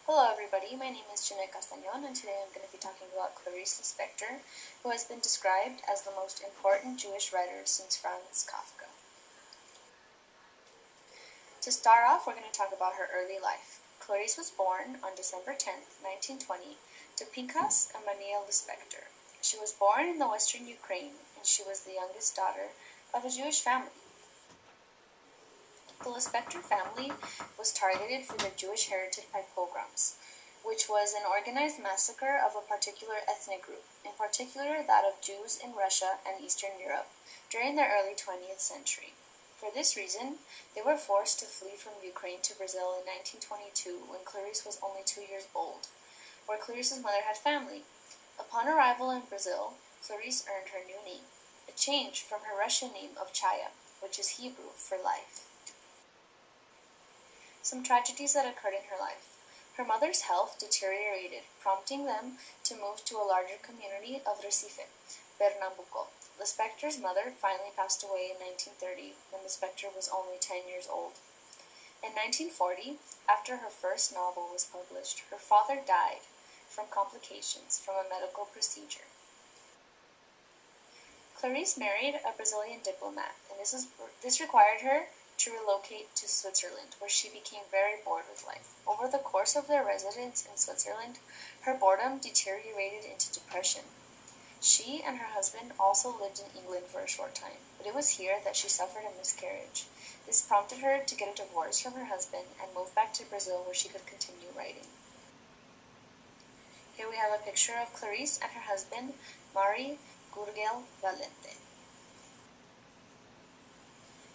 Hello everybody, my name is Jeanette Castañon, and today I'm going to be talking about Clarice Lispector, who has been described as the most important Jewish writer since Franz Kafka. To start off, we're going to talk about her early life. Clarice was born on December 10th, 1920, to Pinchas and Mania Lispector. She was born in the western Ukraine, and she was the youngest daughter of a Jewish family. The Lispector family was targeted for their Jewish heritage by pogroms, which was an organized massacre of a particular ethnic group, in particular that of Jews in Russia and Eastern Europe, during the early 20th century. For this reason, they were forced to flee from Ukraine to Brazil in 1922 when Clarice was only 2 years old, where Clarice's mother had family. Upon arrival in Brazil, Clarice earned her new name, a change from her Russian name of Chaya, which is Hebrew for life. Some tragedies that occurred in her life. Her mother's health deteriorated, prompting them to move to a larger community of Recife, Pernambuco. Lispector's mother finally passed away in 1930 when Lispector was only 10 years old. In 1940, after her first novel was published, her father died from complications from a medical procedure. Clarice married a Brazilian diplomat, and this required her to relocate to Switzerland, where she became very bored with life. Over the course of their residence in Switzerland, her boredom deteriorated into depression. She and her husband also lived in England for a short time, but it was here that she suffered a miscarriage. This prompted her to get a divorce from her husband and move back to Brazil, where she could continue writing. Here we have a picture of Clarice and her husband, Mari Gurgel Valente.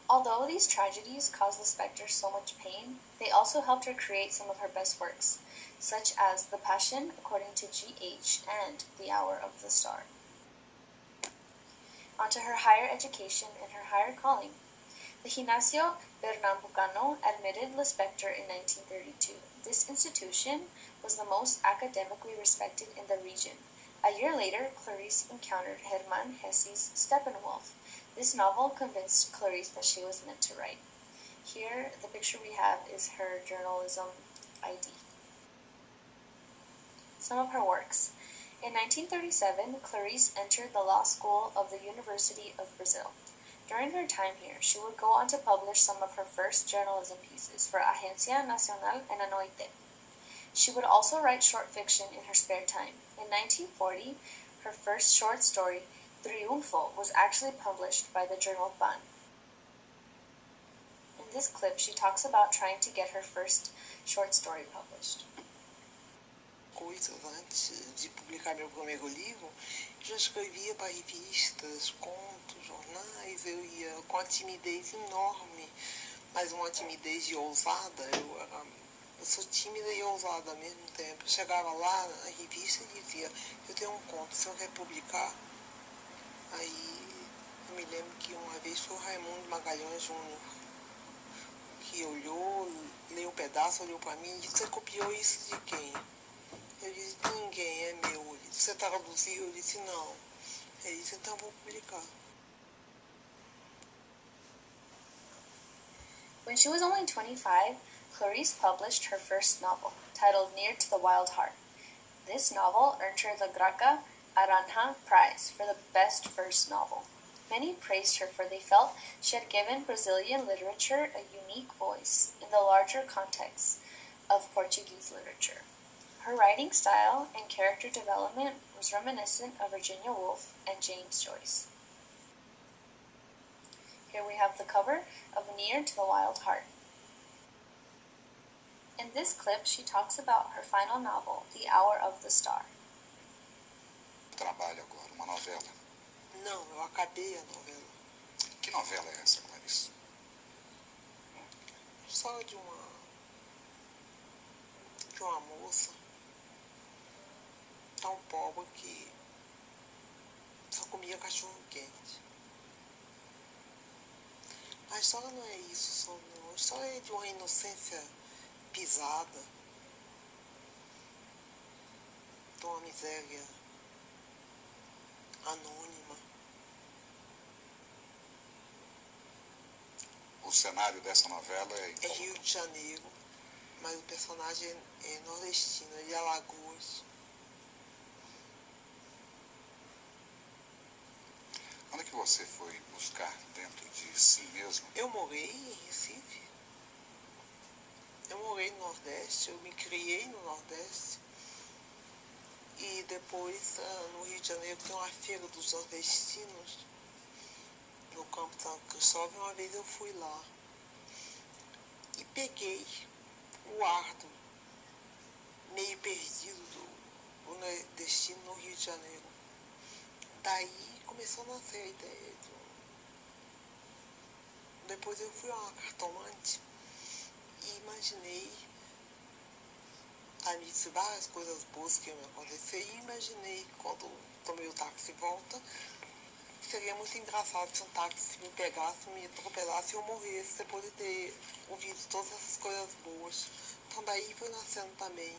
Although these tragedies caused Lispector so much pain, they also helped her create some of her best works, such as The Passion According to G.H. and The Hour of the Star. On to her higher education and her higher calling. The Gimnasio Pernambucano admitted Lispector in 1932. This institution was the most academically respected in the region. A year later, Clarice encountered Hermann Hesse's Steppenwolf. This novel convinced Clarice that she was meant to write. Here, the picture we have is her journalism ID. Some of her works. In 1937, Clarice entered the law school of the University of Brazil. During her time here, she would go on to publish some of her first journalism pieces for Agência Nacional and A Noite. She would also write short fiction in her spare time. In 1940, her first short story, Triunfo, was actually published by the journal Pan. In this clip, she talks about trying to get her first short story published. Coisas antes de publicar meu primeiro livro, eu já escrevia para revistas, contos, jornais, eu ia com uma timidez enorme, mas uma timidez de ousada. Eu sou tímida e ousada ao mesmo tempo. Eu chegava lá na revista e dizia, eu tenho um conto, o senhor quer publicar? Aí eu me lembro que uma vez foi o Raimundo Magalhães Júnior, que olhou, leu um pedaço, olhou para mim e disse, você copiou isso de quem? Eu disse, de ninguém, é meu. Ele disse, você traduziu? Eu disse, não. Ele disse, então vou publicar. When she was only 25, Clarice published her first novel, titled Near to the Wild Heart. This novel earned her the Graca Aranja Prize for the best first novel. Many praised her for they felt she had given Brazilian literature a unique voice in the larger context of Portuguese literature. Her writing style and character development was reminiscent of Virginia Woolf and James Joyce. Here we have the cover of Near to the Wild Heart. In this clip, she talks about her final novel, The Hour of the Star. Trabalho agora, uma novela. Não, eu acabei a novela. Que novela é essa, Clarice? História de uma moça tão pobre que só comia cachorro quente. A história não é isso só não. A história é de uma inocência pisada, de uma miséria anônima. O cenário dessa novela é É Rio de Janeiro. mas o personagem é nordestino, ele é Alagoas. Onde é que você foi buscar dentro de si mesmo? Eu morei em Recife. Eu morei no Nordeste, eu me criei no Nordeste. E depois, no Rio de Janeiro, tem uma feira dos nordestinos, no Campo São Cristóvão. Uma vez eu fui lá e peguei o ar meio perdido do nordestino no Rio de Janeiro. Daí começou a nascer a ideia. Depois eu fui a uma cartomante e imaginei a mim várias coisas boas que iam me acontecer, e imaginei que quando tomei o táxi de volta, seria muito engraçado se um táxi me pegasse, me atropelasse e eu morresse depois de ter ouvido todas essas coisas boas. Então daí foi nascendo também.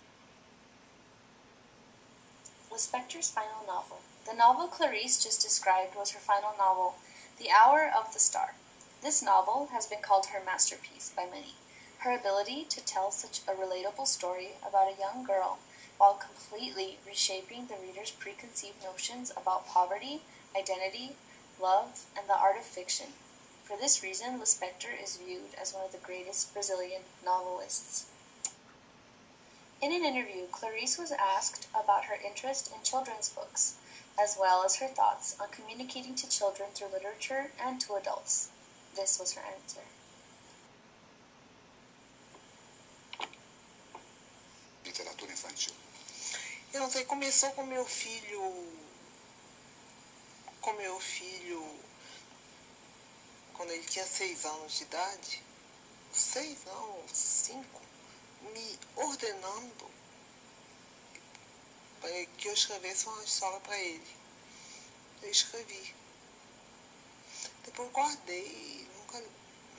Lispector's final novel. The novel Clarice just described was her final novel, The Hour of the Star. This novel has been called her masterpiece by many. Her ability to tell such a relatable story about a young girl while completely reshaping the reader's preconceived notions about poverty, identity, love, and the art of fiction. For this reason, Lispector is viewed as one of the greatest Brazilian novelists. In an interview, Clarice was asked about her interest in children's books, as well as her thoughts on communicating to children through literature and to adults. This was her answer. Literatura infantil. Eu não sei, começou com meu filho, quando ele tinha 6 anos de idade, 6 não, 5, me ordenando para que eu escrevesse uma história para ele. Eu escrevi. Depois guardei, nunca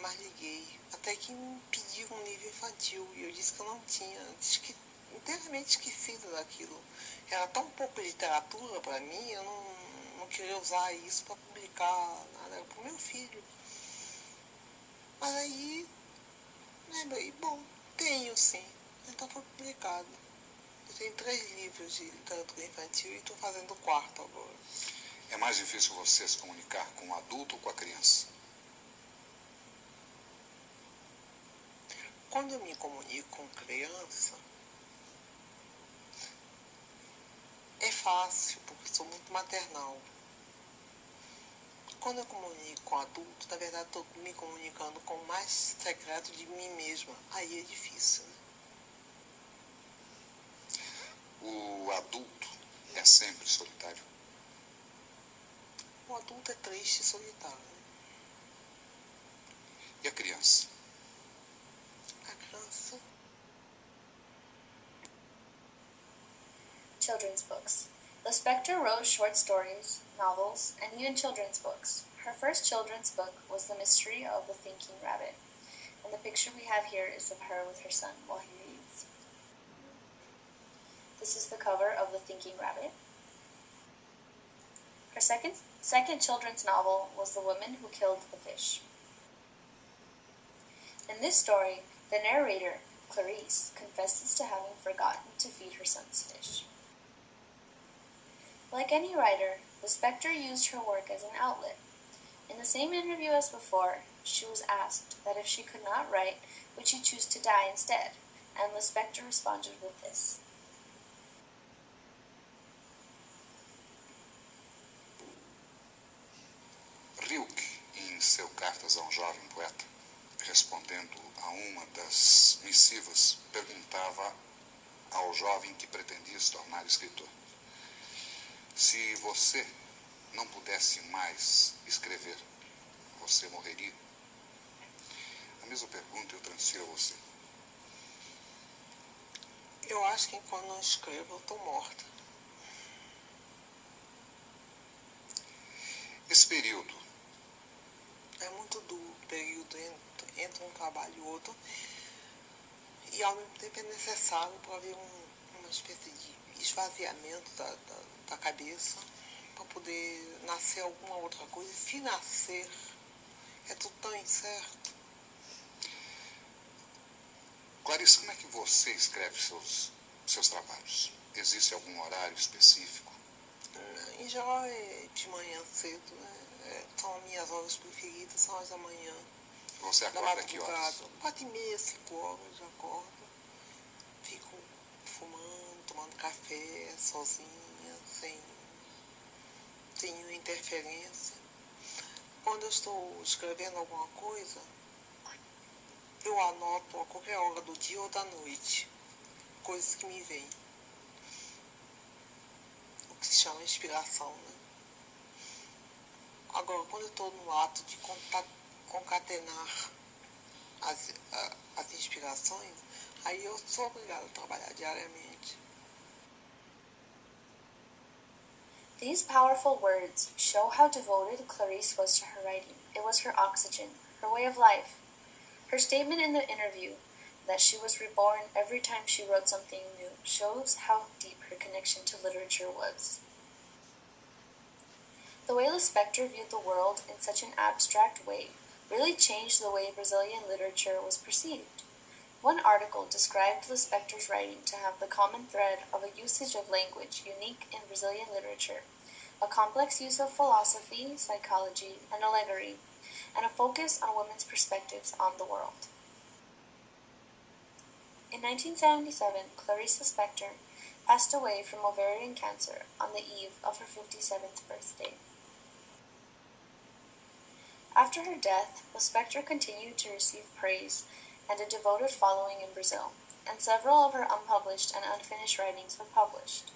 mais liguei. Até que me pediram um livro infantil e eu disse que eu não tinha. Disse que inteiramente esquecido daquilo. Era tão pouco literatura para mim, eu não queria usar isso para publicar nada. Era para o meu filho. Mas aí, lembrei, bom, tenho sim. Então foi publicado. Eu tenho 3 livros de literatura infantil e estou fazendo o 4º agora. É mais difícil você se comunicar com o adulto ou com a criança? Quando eu me comunico com criança, é fácil, porque sou muito maternal. Quando eu comunico com adulto, na verdade estou me comunicando com o mais secreto de mim mesma. Aí é difícil, né? O adulto é sempre solitário? O adulto é triste e solitário. E a criança? A criança... Children's books. Lispector wrote short stories, novels, and even children's books. Her first children's book was The Mystery of the Thinking Rabbit, and the picture we have here is of her with her son while he reads. This is the cover of The Thinking Rabbit. Her second children's novel was The Woman Who Killed the Fish. In this story, the narrator, Clarice, confesses to having forgotten to feed her son's fish. Like any writer, Lispector used her work as an outlet. In the same interview as before, she was asked that if she could not write, would she choose to die instead, and Lispector responded with this. Rilke, em seu Cartas a um Jovem Poeta, respondendo a uma das missivas, perguntava ao jovem que pretendia se tornar escritor: se você não pudesse mais escrever, você morreria? A mesma pergunta eu transfiro a você. Eu acho que enquanto não escrevo, eu estou morta. Esse período É muito duro o período entre um trabalho e outro. E ao mesmo tempo é necessário para haver uma espécie de esvaziamento da cabeça, para poder nascer alguma outra coisa. Se nascer, é tudo tão incerto. Clarice, como é que você escreve seus trabalhos? Existe algum horário específico? Em geral é de manhã cedo, né? São minhas horas preferidas, são as da manhã. Você acorda a que horas? 4h30, 5 horas eu acordo. Fico fumando, tomando café, sozinha, sem nenhuma interferência. Quando eu estou escrevendo alguma coisa, eu anoto a qualquer hora do dia ou da noite, coisas que me vêm. O que se chama inspiração, né? Agora, quando eu estou no ato de concatenar as inspirações, aí eu sou obrigada a trabalhar diariamente. These powerful words show how devoted Clarice was to her writing. It was her oxygen, her way of life. Her statement in the interview that she was reborn every time she wrote something new shows how deep her connection to literature was. The way Lispector viewed the world in such an abstract way really changed the way Brazilian literature was perceived. One article described Lispector's writing to have the common thread of a usage of language unique in Brazilian literature, a complex use of philosophy, psychology, and allegory, and a focus on women's perspectives on the world. In 1977, Clarice Lispector passed away from ovarian cancer on the eve of her 57th birthday. After her death, Lispector continued to receive praise and a devoted following in Brazil, and several of her unpublished and unfinished writings were published.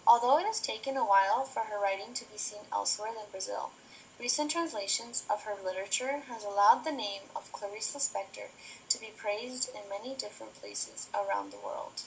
Although it has taken a while for her writing to be seen elsewhere than Brazil, recent translations of her literature has allowed the name of Clarice Lispector to be praised in many different places around the world.